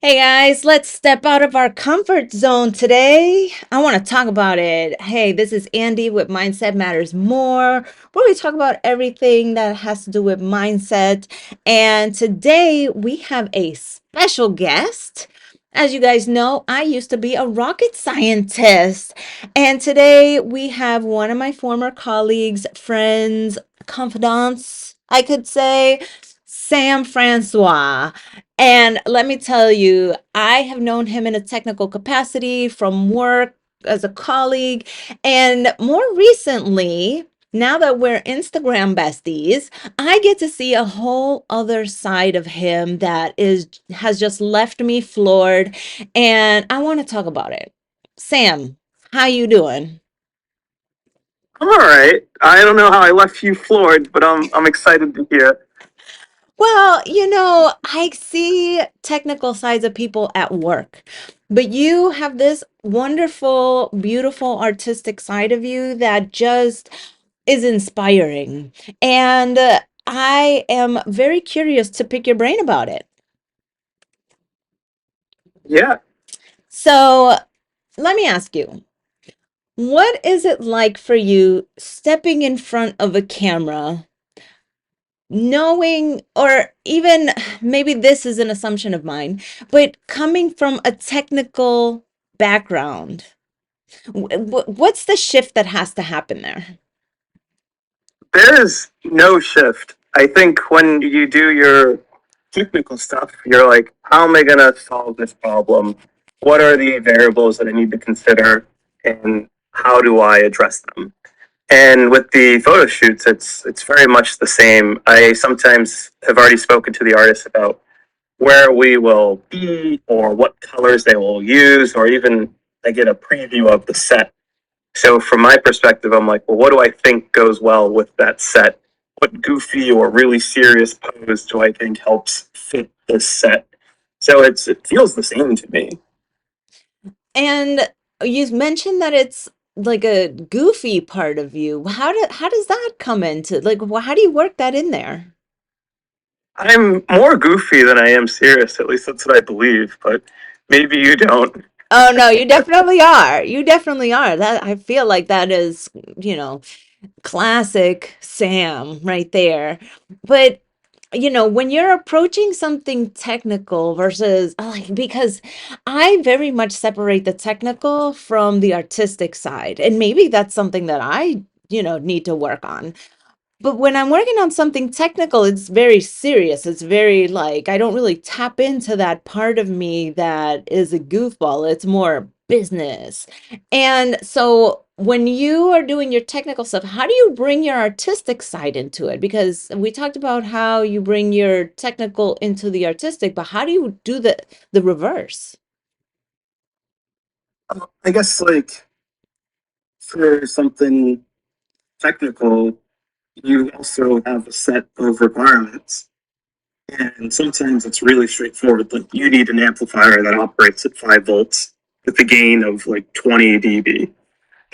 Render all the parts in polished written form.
Hey guys, let's step out of our comfort zone today. I want to talk about it. Hey, this is Andy with Mindset Matters More, where we talk about everything that has to do with mindset. And today we have a special guest. As you guys know, I used to be a rocket scientist. And today we have one of my former colleagues, friends, confidants, I could say, Sam Francois. And let me tell you, I have known him in a technical capacity from work as a colleague. And more recently, now that we're Instagram besties, I get to see a whole other side of him that is has just left me floored. And I want to talk about it. Sam, how you doing? I'm all right. I don't know how I left you floored, but I'm excited to hear. Well, I see technical sides of people at work, but you have this wonderful, beautiful artistic side of you that just is inspiring. And I am very curious to pick your brain about it. Yeah, So let me ask you, what is it like for you stepping in front of a camera, knowing, or even maybe this is an assumption of mine, but coming from a technical background, what's the shift that has to happen there? there's no shift. I think when you do your technical stuff, you're like, how am I gonna solve this problem? What are the variables that I need to consider, and how do I address them? And with the photo shoots, it's very much the same. I sometimes have already spoken to the artist about where we will be or what colors they will use, or even I get a preview of the set. So from my perspective, I'm like, well, what do I think goes well with that set? What goofy or really serious pose do I think helps fit this set? So it feels the same to me. And you mentioned that it's like a goofy part of you. How does that come into, like, how do you work that in there? I'm more goofy than I am serious, at least that's what I believe, but maybe you don't. Oh no, you definitely are. You definitely are. That I feel like that is, you know, classic Sam right there. But when you're approaching something technical versus like, because I very much separate the technical from the artistic side. And maybe that's something that I, need to work on. But when I'm working on something technical, it's very serious. It's very like, I don't really tap into that part of me that is a goofball. It's more business. And so when you are doing your technical stuff, how do you bring your artistic side into it? Because we talked about how you bring your technical into the artistic, but how do you do the reverse? I guess like for something technical, you also have a set of requirements. And sometimes it's really straightforward. Like you need an amplifier that operates at 5 volts with a gain of like 20 dB.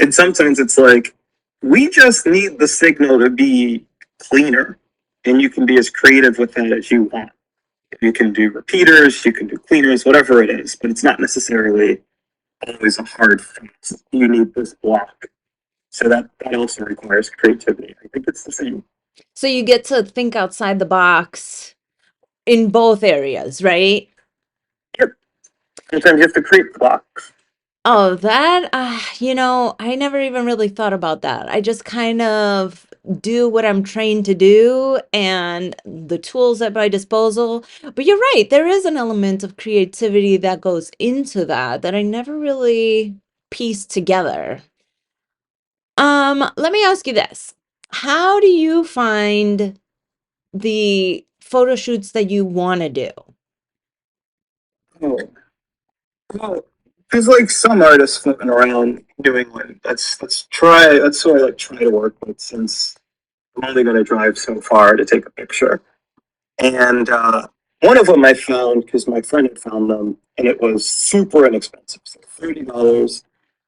And sometimes it's like, we just need the signal to be cleaner. And you can be as creative with that as you want. You can do repeaters, you can do cleaners, whatever it is, but it's not necessarily always a hard fix. You need this block. So that also requires creativity. I think it's the same. So you get to think outside the box in both areas, right? Yep. Sometimes you have to create the blocks. Oh, that, I never even really thought about that. I just kind of do what I'm trained to do and the tools at my disposal. But you're right, there is an element of creativity that goes into that I never really pieced together. Let me ask you this. How do you find the photo shoots that you want to do? Oh, well, there's like some artists floating around New England. That's who I like try to work with since I'm only going to drive so far to take a picture. And one of them I found because my friend had found them, and it was super inexpensive, so $30.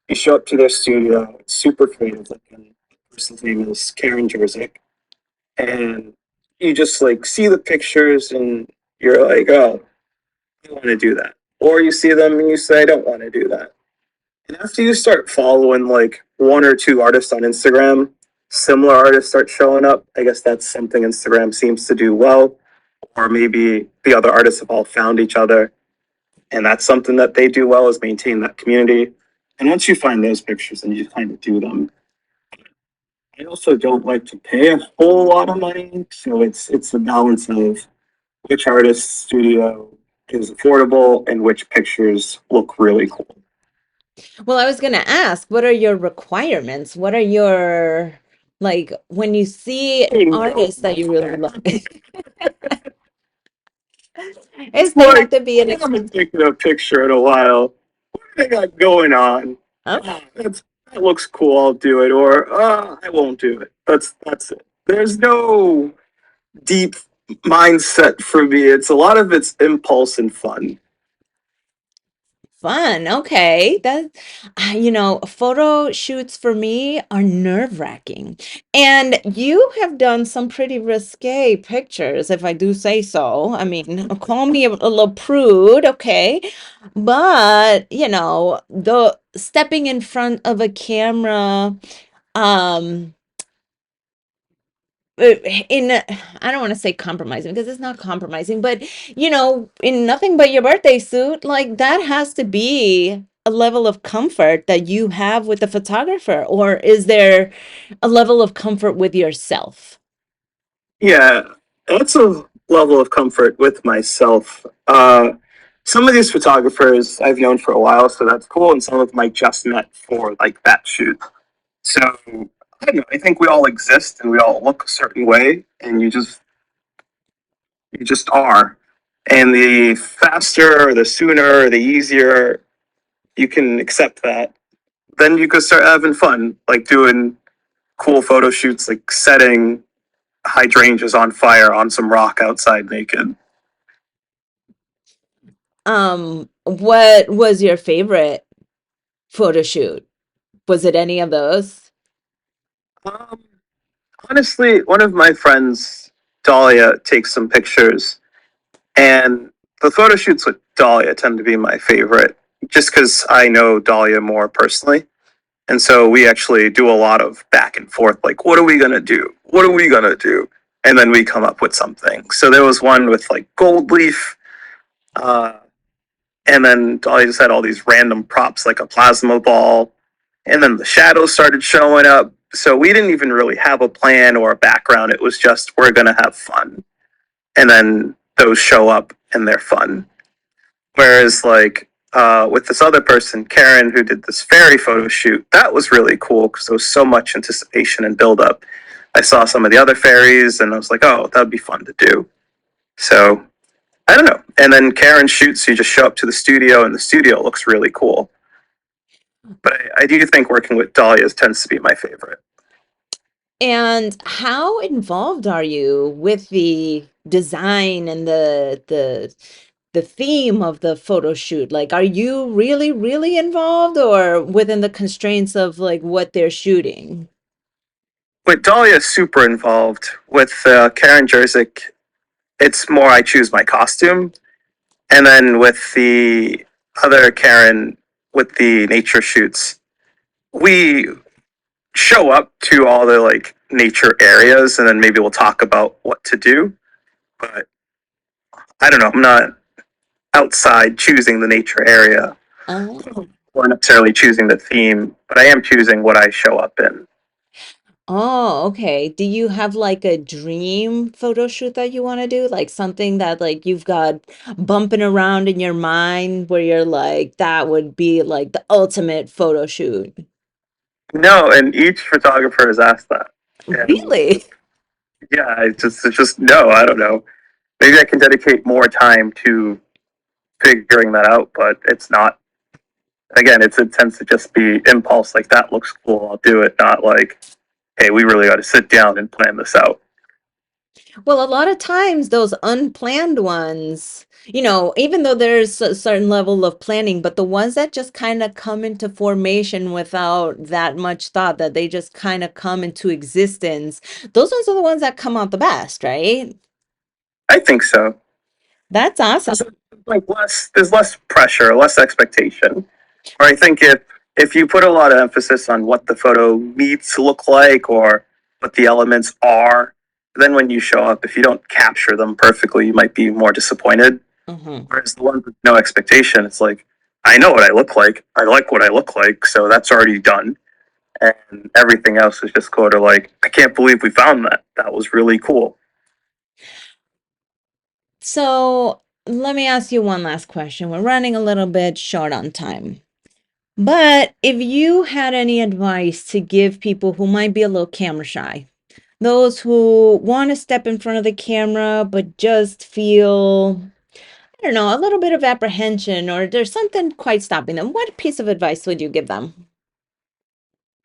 You show up to their studio, it's super creative looking. The person's name is Karen Jerzik, and you just like see the pictures, and you're like, oh, I want to do that. or you see them and you say, I don't want to do that. And after you start following like one or two artists on Instagram, similar artists start showing up. I guess that's something Instagram seems to do well. Or maybe the other artists have all found each other. And that's something that they do well is maintain that community. And once you find those pictures and you kind of do them, I also don't like to pay a whole lot of money. So it's the balance of which artist's studio is affordable and which pictures look really cool. Well, I was going to ask, what are your requirements? What are your, like, when you see an artist that you really love, is they have Like, to be an I haven't expensive. taken a picture in a while. What do they got going on? Okay. Ah, that looks cool. I'll do it, or I won't do it. That's it. There's no deep mindset for me. It's a lot of it's impulse and fun. Fun. Okay. Photo shoots for me are nerve-wracking. And you have done some pretty risque pictures, if I do say so. I mean, call me a little prude, okay? But, the stepping in front of a camera, um, uh, in I don't want to say compromising because it's not compromising, but in nothing but your birthday suit, like that has to be a level of comfort that you have with the photographer, or is there a level of comfort with yourself? Yeah, that's a level of comfort with myself. Some of these photographers I've known for a while, so that's cool, and some of them I just met for like that shoot. So I don't know. I think we all exist and we all look a certain way, and you just are. And the faster, or the sooner, or the easier you can accept that, then you can start having fun, like doing cool photo shoots, like setting hydrangeas on fire on some rock outside naked. What was your favorite photo shoot? Was it any of those? Um, Honestly, one of my friends, Dahlia, takes some pictures, and the photo shoots with Dahlia tend to be my favorite, just because I know Dahlia more personally. And so we actually do a lot of back and forth, like, what are we going to do? What are we going to do? And then we come up with something. So there was one with like gold leaf. Uh, and then Dolly just had all these random props, like a plasma ball. And then the shadows started showing up. So we didn't even really have a plan or a background. It was just, we're going to have fun. And then those show up and they're fun. Whereas, like, with this other person, Karen, who did this fairy photo shoot, that was really cool because there was so much anticipation and build up. I saw some of the other fairies and I was like, oh, that'd be fun to do. So I don't know. And then Karen shoots, you just show up to the studio and the studio looks really cool. But I do think working with Dahlias tends to be my favorite. And how involved are you with the design and the theme of the photo shoot? Like, are you really, really involved or within the constraints of like what they're shooting? With Dahlia, super involved. With Karen Jerzik, it's more I choose my costume. And then with the other Karen, with the nature shoots, we show up to all the like nature areas and then maybe we'll talk about what to do. But I don't know, I'm not outside choosing the nature area Oh. or necessarily choosing the theme, but I am choosing what I show up in. Oh, okay. Do you have like a dream photo shoot that you want to do? Like something that like you've got bumping around in your mind where you're like, that would be like the ultimate photo shoot. No, and each photographer has asked that. And Really? yeah, it's just no, I don't know. Maybe I can dedicate more time to figuring that out, but it's not. Again, it tends to just be impulse. Like that looks cool, I'll do it. Not like, hey, we really got to sit down and plan this out. Well, a lot of times those unplanned ones, even though there's a certain level of planning, but the ones that just kind of come into formation without that much thought, that they just kind of come into existence, those ones are the ones that come out the best, right? I think so. That's awesome. Like there's less pressure, less expectation. Or I think if you put a lot of emphasis on what the photo needs to look like or what the elements are, then when you show up, if you don't capture them perfectly, you might be more disappointed. Hmm. Whereas the ones with no expectation, it's like, I know what I look like. I like what I look like, so that's already done. And everything else is just sort of like, I can't believe we found that. That was really cool. So let me ask you one last question. We're running a little bit short on time. But if you had any advice to give people who might be a little camera shy, those who want to step in front of the camera but just feel, I don't know, a little bit of apprehension or there's something quite stopping them, what piece of advice would you give them?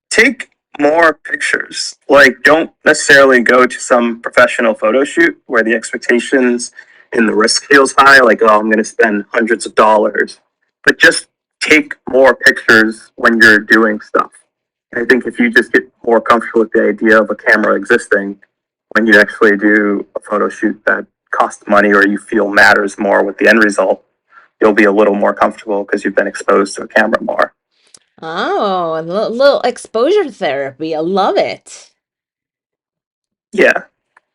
Take more pictures. Like, don't necessarily go to some professional photo shoot where the expectations and the risk feels high. Like, oh, I'm going to spend hundreds of dollars. But just take more pictures when you're doing stuff. And I think if you just get more comfortable with the idea of a camera existing, when you actually do a photo shoot that costs money or you feel matters more with the end result, you'll be a little more comfortable because you've been exposed to a camera more. Oh, a little exposure therapy. I love it. Yeah,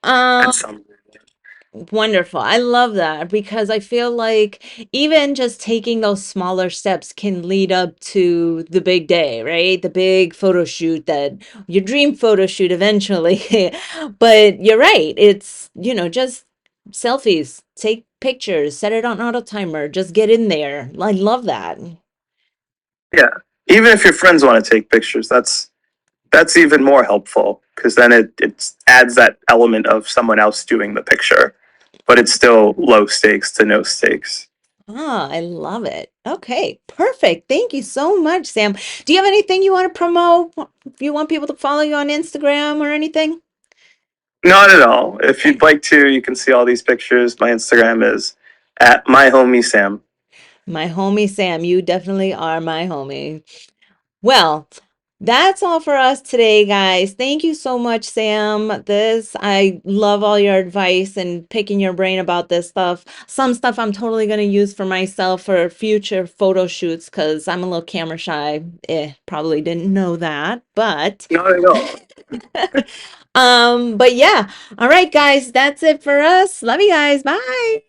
Um, that's some. Wonderful. I love that because I feel like even just taking those smaller steps can lead up to the big day, right? The big photo shoot that your dream photo shoot eventually. But you're right. It's, just selfies, take pictures, set it on auto timer, just get in there. I love that. Yeah. Even if your friends want to take pictures, that's even more helpful because then it adds that element of someone else doing the picture, but it's still low stakes to no stakes. Ah, I love it. Okay, perfect. Thank you so much, Sam. Do you have anything you want to promote? If you want people to follow you on Instagram or anything? Not at all. If you'd like to, you can see all these pictures. My Instagram is at my homie Sam. My homie Sam, you definitely are my homie. Well, that's all for us today, guys. Thank you so much, Sam. I love all your advice and picking your brain about this stuff. Some stuff I'm totally going to use for myself for future photo shoots because I'm a little camera shy. Probably didn't know that, but Not at all. but yeah. All right, guys, that's it for us. Love you guys. Bye.